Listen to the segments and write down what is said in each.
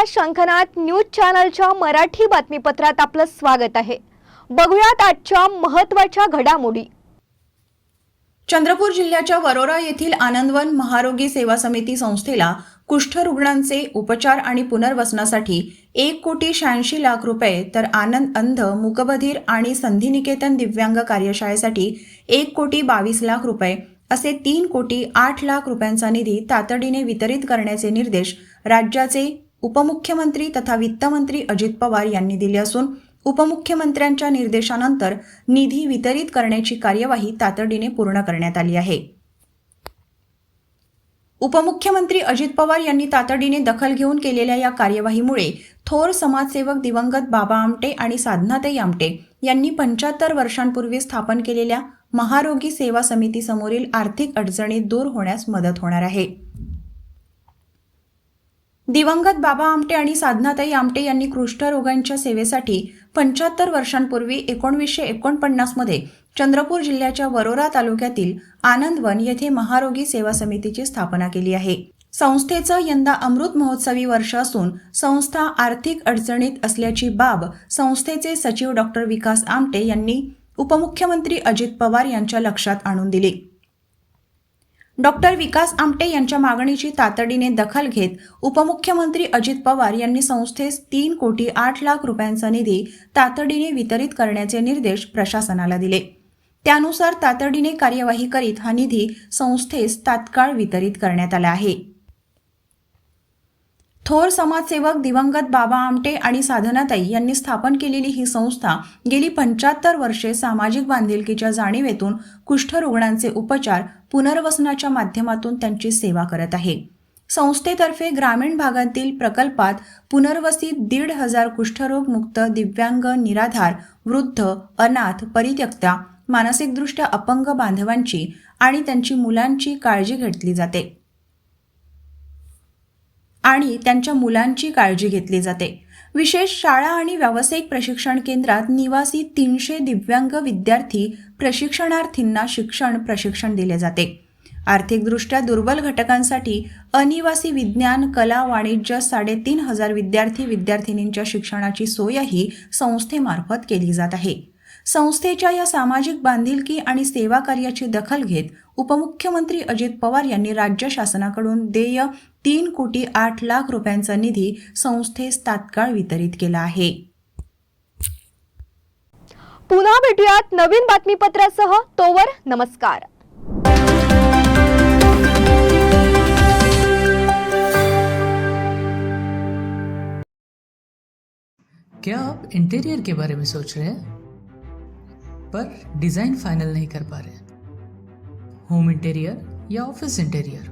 शंखनाद न्यूज चॅनलच्या मराठी बातमीपत्रात आपलं स्वागत आहे। बघूयात आजच्या महत्त्वाच्या घडामोडी। चंद्रपूर जिल्ह्याच्या वरोरा येथील आनंदवन महारोगी सेवा समिती संस्थेला कुष्ठरुग्णांचे उपचार आणि पुनर्वसनासाठी 1,86,00,000 रुपये तर आनंद अंध मूकबधीर आणि संधिनिकेतन दिव्यांग कार्यशाळेसाठी 1,22,00,000 रुपये असे 3,08,00,000 रुपयांचा निधी तातडीने वितरित करण्याचे निर्देश राज्याचे उपमुख्यमंत्री तथा वित्तमंत्री अजित पवार यांनी दिले असून उपमुख्यमंत्र्यांच्या निर्देशानंतर निधी वितरित करण्याची कार्यवाही तातडीने पूर्ण करण्यात आली आहे। उपमुख्यमंत्री अजित पवार यांनी तातडीने दखल घेऊन केलेल्या या कार्यवाहीमुळे थोर समाजसेवक दिवंगत बाबा आमटे आणि साधनाताई आमटे यांनी 75 वर्षांपूर्वी स्थापन केलेल्या महारोगी सेवा समिती समोरील आर्थिक अडचणी दूर होण्यास मदत होणार आहे। दिवंगत बाबा आमटे आणि साधनाताई आमटे यांनी कुष्ठरोगांच्या सेवेसाठी 75 वर्षांपूर्वी 1949 मध्ये चंद्रपूर जिल्ह्याच्या वरोरा तालुक्यातील आनंदवन येथे महारोगी सेवा समितीची स्थापना केली आहे। संस्थेचं यंदा अमृत महोत्सवी वर्ष असून संस्था आर्थिक अडचणीत असल्याची बाब संस्थेचे सचिव डॉक्टर विकास आमटे यांनी उपमुख्यमंत्री अजित पवार यांच्या लक्षात आणून दिली। डॉक्टर विकास आमटे यांच्या मागणीची तातडीने दखल घेत उपमुख्यमंत्री अजित पवार यांनी संस्थेस 3,08,00,000 रुपयांचा निधी तातडीने वितरित करण्याचे निर्देश प्रशासनाला दिले। त्यानुसार तातडीने कार्यवाही करीत हा निधी संस्थेस तात्काळ वितरित करण्यात आला आहे। थोर समाजसेवक दिवंगत बाबा आमटे आणि साधनाताई यांनी स्थापन केलेली ही संस्था गेली 75 वर्षे सामाजिक बांधिलकीच्या जाणीवेतून कुष्ठरुग्णांचे उपचार पुनर्वसनाच्या माध्यमातून त्यांची सेवा करत आहे। संस्थेतर्फे ग्रामीण भागातील प्रकल्पात पुनर्वसित 1,500 कुष्ठरोग मुक्त दिव्यांग निराधार वृद्ध अनाथ परित्यक्ता मानसिकदृष्ट्या अपंग बांधवांची आणि त्यांची मुलांची काळजी घेतली जाते। विशेष शाळा आणि व्यावसायिक प्रशिक्षण केंद्रात निवासी 300 दिव्यांग विद्यार्थी प्रशिक्षणार्थींना प्रशिक्षण दिले जाते। आर्थिकदृष्ट्या दुर्बल घटकांसाठी अनिवासी विज्ञान कला वाणिज्य 3,500 विद्यार्थी-विद्यार्थिनींच्या शिक्षणाची सोयही संस्थेमार्फत केली जात आहे। संस्थेच्या या सामाजिक बांधिलकी आणि सेवा कार्याची दखल घेत उपमुख्यमंत्री अजित पवार यांनी राज्य शासनाकडून देय 3,08,00,000 रुपयांचा निधी संस्थेस तात्काळ वितरित केला आहे। पुन्हा भेटूयात नवीन बातमीपत्रासह, तोवर नमस्कार। क्या आप इंटीरियर के बारे में सोच रहे हैं पर डिजाइन फाइनल नहीं कर पा रहे? होम इंटीरियर या ऑफिस इंटीरियर,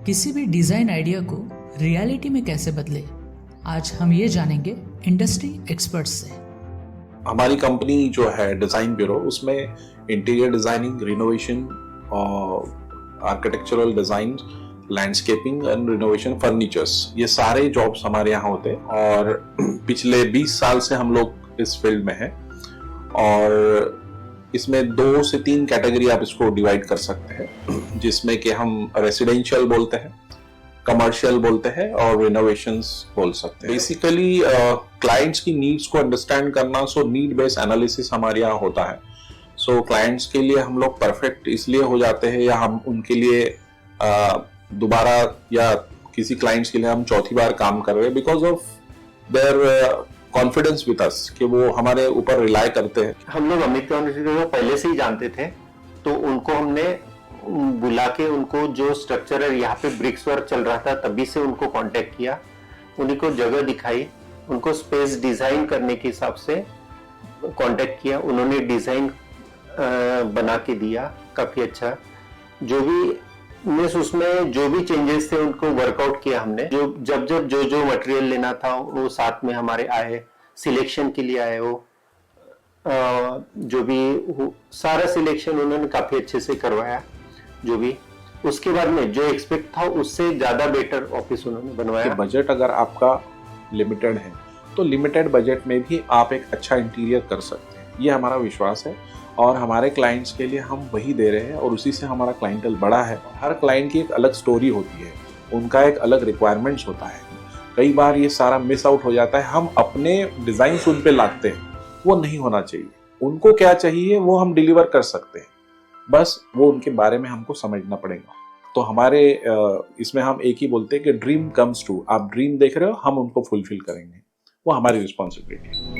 किसी भी डिजाइन आइडिया को रियलिटी में कैसे बदले, आज हम ये जानेंगे इंडस्ट्री एक्सपर्ट्स से। हमारी कंपनी जो है डिजाइन ब्यूरो, उसमें interior designing, renovation, architectural design, landscaping end renovation, furnitures, ये सारे जॉब्स हमारे यहाँ होते हैं और पिछले 20 साल से हम लोग इस फील्ड में हैं। और इसमें 2 से 3 कैटेगरी आप इसको डिवाइड कर सकते हैं, जिसमें कि हम रेसिडेंशियल बोलते हैं, कमर्शियल बोलते हैं और रिनोवेशंस बोल सकते हैं। बेसिकली क्लाइंट्स की नीड्स को अंडरस्टैंड करना, नीड बेस्ड एनालिसिस हमारे यहाँ होता है। क्लाइंट्स के लिए हम लोग परफेक्ट इसलिए हो जाते हैं या हम उनके लिए दोबारा या किसी क्लाइंट्स के लिए हम चौथी बार काम कर रहे हैं because of their confidence with us, कि वो हमारे ऊपर रिलाय करते हैं। हम लोग अमित को पहले से ही जानते थे, तो उनको हमने बुला के उनको जो स्ट्रक्चर है, यहाँ पे ब्रिक्स वर्क चल रहा था तभी से उनको कांटेक्ट किया, उन्हीं को जगह दिखाई, उनको स्पेस डिजाइन करने के हिसाब से कांटेक्ट किया, उन्होंने डिजाइन बना के दिया काफी अच्छा। जो भी उसमें जो भी चेंजेस थे उनको वर्कआउट किया हमने। जब जो मटेरियल लेना था वो साथ में हमारे आए, सिलेक्शन के लिए आए, वो जो भी सारा सिलेक्शन उन्होंने काफी अच्छे से करवाया। जो भी उसके बाद में जो एक्सपेक्ट था उससे ज्यादा बेटर ऑफिस उन्होंने बनवाया। बजट अगर आपका लिमिटेड है तो लिमिटेड बजट में भी आप एक अच्छा इंटीरियर कर सकते हैं, ये हमारा विश्वास है। और हमारे क्लाइंट्स के लिए हम वही दे रहे हैं और उसी से हमारा क्लाइंटल बड़ा है। हर क्लाइंट की एक अलग स्टोरी होती है, उनका एक अलग रिक्वायरमेंट्स होता है। कई बार ये सारा मिस आउट हो जाता है, हम अपने डिजाइन उन पे लाते हैं, वो नहीं होना चाहिए। उनको क्या चाहिए वो हम डिलीवर कर सकते हैं, बस वो उनके बारे में हमको समझना पड़ेगा। तो हमारे इसमें हम एक ही बोलते हैं कि ड्रीम कम्स ट्रू। आप ड्रीम देख रहे हो, हम उनको फुलफिल करेंगे, वो हमारी रिस्पॉन्सिबिलिटी है।